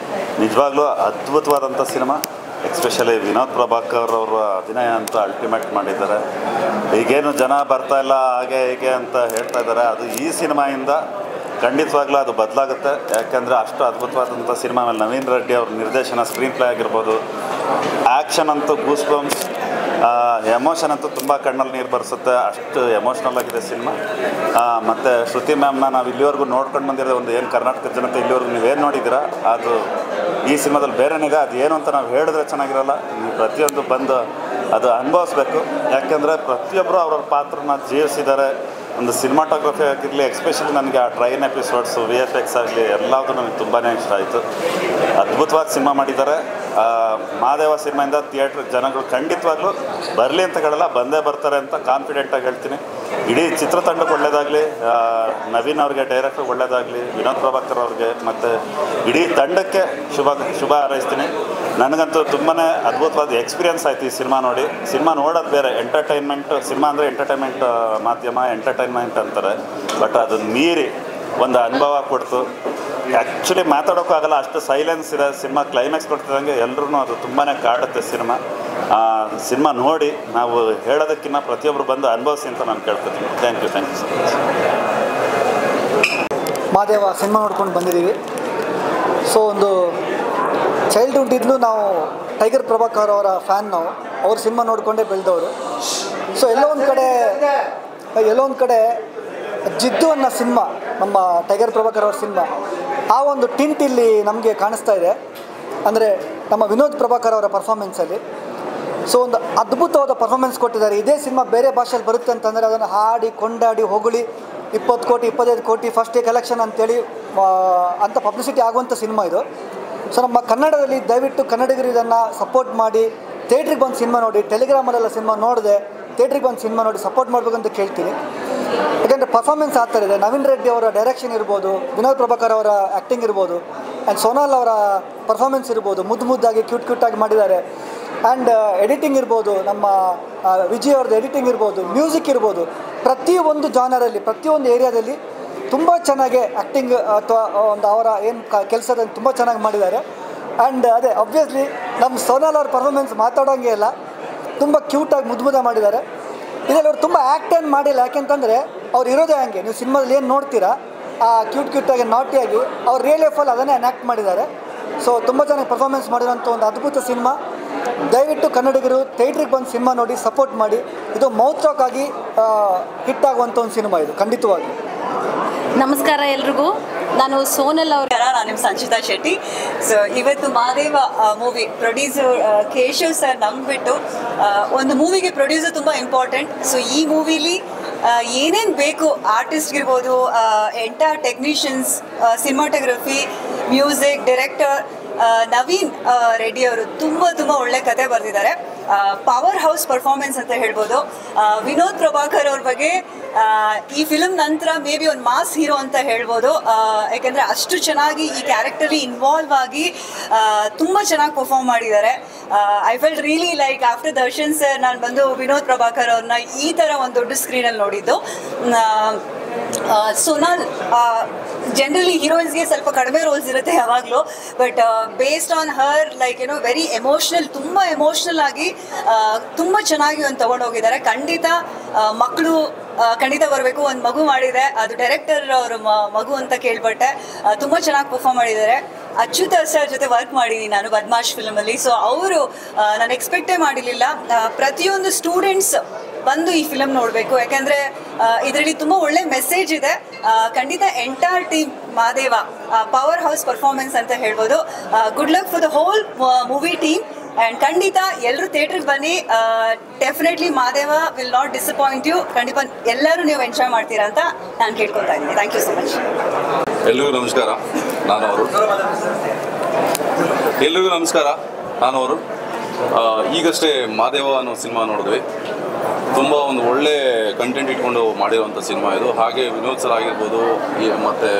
ನಿಜವಾಗ್ಲೂ ಅದ್ಭುತವಾದಂಥ ಸಿನಿಮಾ. ಎಸ್ಪೆಷಲಿ ವಿನೋದ್ ಪ್ರಭಾಕರ್ ಅವರ ಅಭಿನಯ ಅಂತ ಅಲ್ಟಿಮೇಟ್ ಮಾಡಿದ್ದಾರೆ. ಈಗೇನು ಜನ ಬರ್ತಾ ಇಲ್ಲ ಹಾಗೆ ಹೀಗೆ ಅಂತ ಹೇಳ್ತಾ ಇದ್ದಾರೆ, ಅದು ಈ ಸಿನಿಮಾಯಿಂದ ಖಂಡಿತವಾಗ್ಲೂ ಅದು ಬದಲಾಗುತ್ತೆ. ಯಾಕೆಂದರೆ ಅಷ್ಟು ಅದ್ಭುತವಾದಂಥ ಸಿನಿಮಾ. ಮೇಲೆ ನವೀನ್ ರೆಡ್ಡಿ ಅವ್ರ ನಿರ್ದೇಶನ, ಸ್ಕ್ರೀನ್ ಪ್ಲೇ ಆಗಿರ್ಬೋದು, ಆ್ಯಕ್ಷನ್ ಅಂತೂ ಗೂಸ್ ಬಂಪ್ಸ್, ಎಮೋಷನ್ ಅಂತೂ ತುಂಬ ಕಣ್ಣಲ್ಲಿ ನೀರು ಬರೆಸುತ್ತೆ. ಅಷ್ಟು ಎಮೋಷ್ನಲ್ ಆಗಿದೆ ಸಿನಿಮಾ. ಮತ್ತು ಶ್ರುತಿ ಮ್ಯಾಮ್ನ ನಾವು ಇಲ್ಲಿವರೆಗೂ ನೋಡ್ಕೊಂಡು ಬಂದಿರೋದು ಒಂದು ಏನು ಕರ್ನಾಟಕದ ಜನತೆ ಇಲ್ಲಿವರೆಗೂ ನೀವೇನು ನೋಡಿದ್ದೀರಾ ಅದು ಈ ಸಿನಿಮಾದಲ್ಲಿ ಬೇರೆನಿದೆ. ಅದು ಏನು ಅಂತ ನಾವು ಹೇಳಿದ್ರೆ ಚೆನ್ನಾಗಿರಲ್ಲ. ನೀವು ಪ್ರತಿಯೊಂದು ಬಂದು ಅದು ಅನುಭವಿಸ್ಬೇಕು. ಯಾಕೆಂದರೆ ಪ್ರತಿಯೊಬ್ಬರು ಅವ್ರವ್ರ ಪಾತ್ರನ ಜೀವಿಸಿದ್ದಾರೆ. ಒಂದು ಸಿನಿಮಾಟೋಗ್ರಫಿ ಆಗಿರಲಿ, ಎಸ್ಪೆಷಲಿ ನನಗೆ ಆ ಟ್ರೈನ್ ಎಪಿಸೋಡ್ಸು, VFX ಆಗಲಿ ಎಲ್ಲದೂ ನನಗೆ ತುಂಬಾ ಇಷ್ಟ ಆಯಿತು. ಅದ್ಭುತವಾಗಿ ಸಿನಿಮಾ ಮಾಡಿದ್ದಾರೆ. ಮಾದೇವ ಸಿನಿಮಾಯಿಂದ ಥಿಯೇಟ್ರ್ ಜನಗಳು ಖಂಡಿತವಾಗ್ಲೂ ಬರಲಿ ಅಂತ ಹೇಳಲ್ಲ, ಬಂದೇ ಬರ್ತಾರೆ ಅಂತ ಕಾನ್ಫಿಡೆಂಟಾಗಿ ಹೇಳ್ತೀನಿ. ಇಡೀ ಚಿತ್ರತಂಡಕ್ಕೆ ಒಳ್ಳೆಯದಾಗಲಿ, ನವೀನ್ ಅವ್ರಿಗೆ ಡೈರೆಕ್ಟ್ರಿಗೆ ಒಳ್ಳೆಯದಾಗಲಿ, ವಿನೋದ್ ಪ್ರಭಾಕರ್ ಅವ್ರಿಗೆ ಮತ್ತು ಇಡೀ ತಂಡಕ್ಕೆ ಶುಭ ಹಾರೈಸ್ತೀನಿ. ನನಗಂತೂ ತುಂಬಾ ಅದ್ಭುತವಾದ ಎಕ್ಸ್ಪೀರಿಯನ್ಸ್ ಆಯಿತು ಈ ಸಿನಿಮಾ ನೋಡಿ. ಸಿನಿಮಾ ನೋಡೋದು ಬೇರೆ, ಎಂಟರ್ಟೈನ್ಮೆಂಟ್ ಸಿನಿಮಾ ಅಂದರೆ ಎಂಟರ್ಟೈನ್ಮೆಂಟ್ ಮಾಧ್ಯಮ, ಎಂಟರ್ಟೈನ್ಮೆಂಟ್ ಅಂತಾರೆ. ಬಟ್ ಅದನ್ನು ಮೀರಿ ಒಂದು ಅನುಭವ ಕೊಡ್ತು. ಆ್ಯಕ್ಚುಲಿ ಮಾತಾಡೋಕ್ಕಾಗಲ್ಲ, ಅಷ್ಟು ಸೈಲೆನ್ಸ್ ಇದೆ ಸಿನಿಮಾ. ಕ್ಲೈಮ್ಯಾಕ್ಸ್ ಕೊಡ್ತಿದ್ದಂಗೆ ಎಲ್ಲರೂ ಅದು ತುಂಬಾ ಕಾಡುತ್ತೆ ಸಿನಿಮಾ ನೋಡಿ. ನಾವು ಹೇಳೋದಕ್ಕಿಂತ ಪ್ರತಿಯೊಬ್ಬರು ಬಂದು ಅನುಭವಿಸಿ ಅಂತ ನಾನು ಕೇಳ್ಕೊತೀನಿ. Thank you so much. Madeva cinema ನೋಡ್ಕೊಂಡು ಬಂದಿದ್ದೀವಿ. ಸೊ ಒಂದು ಚೈಲ್ಡ್ಹುಡ್ಡಿಂದಲೂ ನಾವು ಟೈಗರ್ ಪ್ರಭಾಕರ್ ಅವರ ಫ್ಯಾನ್. ನಾವು ಅವ್ರ ಸಿನಿಮಾ ನೋಡಿಕೊಂಡೇ ಬೆಳೆದವರು. ಸೊ ಎಲ್ಲೋ ಒಂದು ಕಡೆ ಜಿದ್ದು ಅನ್ನೋ ಸಿನಿಮಾ, ನಮ್ಮ ಟೈಗರ್ ಪ್ರಭಾಕರ್ ಅವ್ರ ಸಿನಿಮಾ, ಆ ಒಂದು ಟಿಂಟ್ ಇಲ್ಲಿ ನಮಗೆ ಕಾಣಿಸ್ತಾ ಇದೆ. ಅಂದರೆ ನಮ್ಮ ವಿನೋದ್ ಪ್ರಭಾಕರ್ ಅವರ ಪರ್ಫಾರ್ಮೆನ್ಸಲ್ಲಿ ಸೊ ಒಂದು ಅದ್ಭುತವಾದ ಪರ್ಫಾರ್ಮೆನ್ಸ್ ಕೊಟ್ಟಿದ್ದಾರೆ. ಇದೇ ಸಿನಿಮಾ ಬೇರೆ ಭಾಷೆಯಲ್ಲಿ ಬರುತ್ತೆ ಅಂತಂದರೆ ಅದನ್ನು ಹಾಡಿ ಕೊಂಡಾಡಿ ಹೊಗಳಿ 20 ಕೋಟಿ 25 ಕೋಟಿ ಫಸ್ಟ್ ಡೇ ಕಲೆಕ್ಷನ್ ಅಂತೇಳಿ ಅಂಥ ಪಬ್ಲಿಸಿಟಿ ಆಗುವಂಥ ಸಿನಿಮಾ ಇದು. ಸೊ ನಮ್ಮ ಕನ್ನಡದಲ್ಲಿ ದಯವಿಟ್ಟು ಕನ್ನಡಿಗರು ಇದನ್ನು ಸಪೋರ್ಟ್ ಮಾಡಿ ಥಿಯೇಟ್ರಿಗೆ ಬಂದು ಸಿನಿಮಾ ನೋಡಿ. ಟೆಲಿಗ್ರಾಮಲ್ಲೆಲ್ಲ ಸಿನಿಮಾ ನೋಡಿದೆ, ಥಿಯೇಟ್ರಿಗೆ ಬಂದು ಸಿನಿಮಾ ನೋಡಿ ಸಪೋರ್ಟ್ ಮಾಡಬೇಕಂತ ಕೇಳ್ತೀನಿ. ಯಾಕೆಂದರೆ ಪರ್ಫಾರ್ಮೆನ್ಸ್ ಆಗ್ತಾ ಇದೆ. ನವೀನ್ ರೆಡ್ಡಿ ಅವರ ಡೈರೆಕ್ಷನ್ ಇರ್ಬೋದು, ವಿನೋದ್ ಪ್ರಭಾಕರ್ ಅವರ ಆ್ಯಕ್ಟಿಂಗ್ ಇರ್ಬೋದು, ಆ್ಯಂಡ್ ಸೋನಾಲ್ ಅವರ ಪರ್ಫಾರ್ಮೆನ್ಸ್ ಇರ್ಬೋದು, ಮುದ್ದಾಗಿ ಕ್ಯೂಟಾಗಿ ಮಾಡಿದ್ದಾರೆ. ಆ್ಯಂಡ್ ಎಡಿಟಿಂಗ್ ಇರ್ಬೋದು, ನಮ್ಮ ವಿಜಯ್ ಅವ್ರದ್ದು ಎಡಿಟಿಂಗ್ ಇರ್ಬೋದು, ಮ್ಯೂಸಿಕ್ ಇರ್ಬೋದು, ಪ್ರತಿಯೊಂದು ಜಾನರಲ್ಲಿ ಪ್ರತಿಯೊಂದು ಏರಿಯಾದಲ್ಲಿ ತುಂಬ ಚೆನ್ನಾಗಿ ಆ್ಯಕ್ಟಿಂಗ್ ಅಥವಾ ಒಂದು ಅವರ ಏನು ಕೆಲಸದಲ್ಲಿ ತುಂಬ ಚೆನ್ನಾಗಿ ಮಾಡಿದ್ದಾರೆ. ಆ್ಯಂಡ್ ಅದೇ ಅಬ್ವಿಯಸ್ಲಿ ನಮ್ಮ ಸೋನಾಲ್ ಅವ್ರ ಪರ್ಫಾರ್ಮೆನ್ಸ್ ಮಾತಾಡೋಂಗೆ ಇಲ್ಲ, ತುಂಬ ಕ್ಯೂಟಾಗಿ ಮುದ್ದು ಮಾಡಿದ್ದಾರೆ. ಇದರಲ್ಲಿ ಅವ್ರು ತುಂಬ ಆ್ಯಕ್ಟ್ ಏನು ಮಾಡಿಲ್ಲ, ಯಾಕೆಂತಂದರೆ ಅವ್ರು ಇರೋದೇ ಹಂಗೆ. ನೀವು ಸಿನಿಮಾದಲ್ಲಿ ಏನು ನೋಡ್ತೀರಾ ಆ ಕ್ಯೂಟಾಗಿ ನಾಟಿಯಾಗಿ ಅವ್ರು ರಿಯಲ್ ಲೈಫಲ್ಲಿ ಅದನ್ನೇ ಆ್ಯಕ್ಟ್ ಮಾಡಿದ್ದಾರೆ. ಸೊ ತುಂಬ ಚೆನ್ನಾಗಿ ಪರ್ಫಾರ್ಮೆನ್ಸ್ ಮಾಡಿರೋಂಥ ಒಂದು ಅದ್ಭುತ ಸಿನಿಮಾ. ದಯವಿಟ್ಟು ಕನ್ನಡಿಗರು ಥಿಯೇಟ್ರಿಗೆ ಬಂದು ಸಿನಿಮಾ ನೋಡಿ ಸಪೋರ್ಟ್ ಮಾಡಿ. ಇದು ಮೌತ್ ಟಾಕ್ ಆಗಿ ಹಿಟ್ ಆಗುವಂಥ ಒಂದು ಸಿನಿಮಾ ಇದು ಖಂಡಿತವಾಗಿ. ನಮಸ್ಕಾರ ಎಲ್ರಿಗೂ. ನಾನು ಸೋನಲ್ ಅವರ, ನಾನು ನಿಮ್ಮ ಸಂಚಿತಾ ಶೆಟ್ಟಿ. ಸೊ ಇವತ್ತು Maadeva movie producer Keshav sir ನಂಬಿಬಿಟ್ಟು ಒಂದು ಮೂವಿಗೆ ಪ್ರೊಡ್ಯೂಸರ್ ತುಂಬ ಇಂಪಾರ್ಟೆಂಟ್. ಸೊ ಈ ಮೂವಿಲಿ ಏನೇನು ಬೇಕು ಆರ್ಟಿಸ್ಟ್ಗಿರ್ಬೋದು, entire technicians, cinematography, music director Naveen Reddy ಅವರು ತುಂಬ ಒಳ್ಳೆ ಕತೆ ಬರೆದಿದ್ದಾರೆ. ಪವರ್ ಹೌಸ್ ಪರ್ಫಾರ್ಮೆನ್ಸ್ ಅಂತ ಹೇಳ್ಬೋದು. ವಿನೋದ್ ಪ್ರಭಾಕರ್ ಅವ್ರ ಬಗ್ಗೆ ಈ ಫಿಲ್ಮ್ ನಂತರ ಮೇ ಬಿ ಒಂದು ಮಾಸ್ ಹೀರೋ ಅಂತ ಹೇಳ್ಬೋದು. ಯಾಕೆಂದರೆ ಅಷ್ಟು ಚೆನ್ನಾಗಿ ಈ ಕ್ಯಾರೆಕ್ಟರ್ಲಿ ಇನ್ವಾಲ್ವ್ ಆಗಿ ತುಂಬ ಚೆನ್ನಾಗಿ ಪರ್ಫಾರ್ಮ್ ಮಾಡಿದ್ದಾರೆ. I felt really like after Darshan sir ನಾನು ಬಂದು ವಿನೋದ್ ಪ್ರಭಾಕರ್ ಅವ್ರನ್ನ ಈ ಥರ ಒಂದು ದೊಡ್ಡ ಸ್ಕ್ರೀನಲ್ಲಿ ನೋಡಿದ್ದು. ಸೋನಾಲ್ ಜನರಲಿ ಹೀರೋಯಿನ್ಸ್ಗೆ ಸ್ವಲ್ಪ ಕಡಿಮೆ ರೋಲ್ಸ್ ಇರುತ್ತೆ ಯಾವಾಗಲೂ, but based on her like very emotional, ತುಂಬ ಎಮೋಷ್ನಲ್ ಆಗಿ ತುಂಬ ಚೆನ್ನಾಗಿ ಒಂದು ತೊಗೊಂಡೋಗಿದ್ದಾರೆ. ಖಂಡಿತ ಮಕ್ಕಳು ಖಂಡಿತ ಬರಬೇಕು. ಒಂದು ಮಗು ಮಾಡಿದೆ, ಅದು ಡೈರೆಕ್ಟರ್ ಅವ್ರ ಮಗು ಅಂತ ಕೇಳ್ಪಟ್ಟೆ. ತುಂಬ ಚೆನ್ನಾಗಿ ಪರ್ಫಾರ್ಮ್ ಮಾಡಿದ್ದಾರೆ. ಅಚ್ಯುತ ಸರ್ ಜೊತೆ ವರ್ಕ್ ಮಾಡಿದ್ದೀನಿ ನಾನು ಬದ್ಮಾಶ್ ಫಿಲ್ಮಲ್ಲಿ. ಸೊ ಅವರು ನಾನು ಎಕ್ಸ್ಪೆಕ್ಟೇ ಮಾಡಿರಲಿಲ್ಲ. ಪ್ರತಿಯೊಂದು ಸ್ಟೂಡೆಂಟ್ಸ್ ಬಂದು ಈ ಫಿಲಮ್ ನೋಡಬೇಕು, ಯಾಕಂದರೆ ಇದರಲ್ಲಿ ತುಂಬ ಒಳ್ಳೆ ಮೆಸೇಜ್ ಇದೆ. ಖಂಡಿತ entire team Madeva power house performance ಅಂತ ಹೇಳ್ಬೋದು. Good luck for the whole movie team. And ಖಂಡಿತ ಎಲ್ಲರೂ ಥಿಯೇಟ್ರಿಗೆ ಬನ್ನಿ. Definitely Madeva will not disappoint you. ಖಂಡಿತ ಎಲ್ಲರೂ ನೀವು ಎಂಜಾಯ್ ಮಾಡ್ತೀರಾ ಅಂತ ನಾನು ಕೇಳ್ಕೊತಾ ಇದ್ದೀನಿ. Thank you so much. ಎಲ್ರಿಗೂ ನಮಸ್ಕಾರ. ನಾನು ಅವರು ಈಗಷ್ಟೇ ಮಾದೇವ ಅನ್ನೋ ಸಿನಿಮಾ ನೋಡಿದ್ವಿ. ತುಂಬ ಒಂದು ಒಳ್ಳೆ ಕಂಟೆಂಟ್ ಇಟ್ಕೊಂಡು ಮಾಡಿರುವಂಥ ಸಿನಿಮಾ ಇದು. ಹಾಗೆ ವಿನೋದ್ ಸರ್ ಆಗಿರ್ಬೋದು, ಮತ್ತು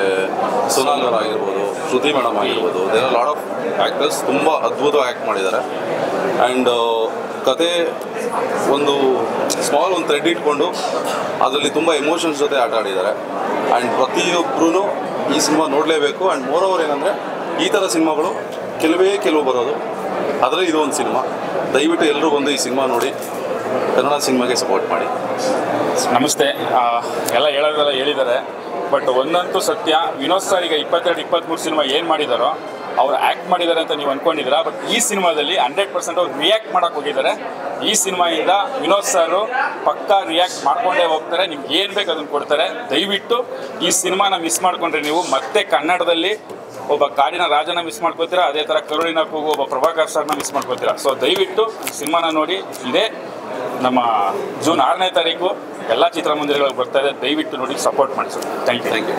ಸೋನಾಲ್ ಅವ್ರು ಆಗಿರ್ಬೋದು, ಶ್ರುತಿ ಮೇಡಮ್ ಆಗಿರ್ಬೋದು, there are lot of actors ತುಂಬ ಅದ್ಭುತವಾಗಿ ಆ್ಯಕ್ಟ್ ಮಾಡಿದ್ದಾರೆ. ಆ್ಯಂಡ್ ಕತೆ ಒಂದು ಸ್ಮಾಲ್ ಒಂದು ಥ್ರೆಡ್ ಇಟ್ಕೊಂಡು ಅದರಲ್ಲಿ ತುಂಬ ಎಮೋಷನ್ಸ್ ಜೊತೆ ಆಟ ಆಡಿದ್ದಾರೆ. ಆ್ಯಂಡ್ ಪ್ರತಿಯೊಬ್ಬರೂ ಈ ಸಿನಿಮಾ ನೋಡಲೇಬೇಕು. ಆ್ಯಂಡ್ ಮೋರ್ ಓವರ್ ಏನಂದರೆ ಈ ಥರ ಸಿನಿಮಾಗಳು ಕೆಲವು ಬರೋದು, ಅದರಲ್ಲಿ ಇದು ಒಂದು ಸಿನಿಮಾ. ದಯವಿಟ್ಟು ಎಲ್ಲರೂ ಬಂದು ಈ ಸಿನಿಮಾ ನೋಡಿ ಕನ್ನಡ ಸಿನಿಮಾಗೆ ಸಪೋರ್ಟ್ ಮಾಡಿ. ನಮಸ್ತೆ. ಎಲ್ಲ ಹೇಳೋದೆಲ್ಲ ಹೇಳಿದ್ದಾರೆ, ಬಟ್ ಒಂದಂತೂ ಸತ್ಯ, ವಿನೋದ್ ಸರ್ ಈಗ 22-23 ಸಿನಿಮಾ ಏನು ಮಾಡಿದಾರೋ ಅವ್ರು ಆ್ಯಕ್ಟ್ ಮಾಡಿದ್ದಾರೆ ಅಂತ ನೀವು ಅಂದ್ಕೊಂಡಿದ್ದೀರಾ. ಬಟ್ ಈ ಸಿನಿಮಾದಲ್ಲಿ 100% ಅವ್ರು ರಿಯಾಕ್ಟ್ ಮಾಡೋಕ್ಕೆ ಹೋಗಿದ್ದಾರೆ. ಈ ಸಿನಿಮಾಯಿಂದ ವಿನೋದ್ ಸರು ಪಕ್ಕಾ ರಿಯಾಕ್ಟ್ ಮಾಡ್ಕೊಂಡೇ ಹೋಗ್ತಾರೆ. ನಿಮ್ಗೆ ಏನು ಬೇಕು ಅದನ್ನು ಕೊಡ್ತಾರೆ. ದಯವಿಟ್ಟು ಈ ಸಿನಿಮಾನ ಮಿಸ್ ಮಾಡ್ಕೊಂಡ್ರೆ ನೀವು ಮತ್ತೆ ಕನ್ನಡದಲ್ಲಿ ಒಬ್ಬ ಕಾಡಿನ ರಾಜನ ಮಿಸ್ ಮಾಡ್ಕೋತೀರಾ, ಅದೇ ಥರ ಕರುಳಿನ ಕೂಗು ಒಬ್ಬ ಪ್ರಭಾಕರ್ ಸರ್ನ ಮಿಸ್ ಮಾಡ್ಕೋತೀರಾ. ಸೊ ದಯವಿಟ್ಟು ಸಿನಿಮಾನ ನೋಡಿ. ಇದೇ ನಮ್ಮ ಜೂನ್ 6ನೇ ತಾರೀಕು ಎಲ್ಲ ಚಿತ್ರಮಂದಿರಗಳಿಗೆ ಬರ್ತಾ ಇದೆ. ದಯವಿಟ್ಟು ನೋಡಿ ಸಪೋರ್ಟ್ ಮಾಡಿ ಸರ್. Thank you.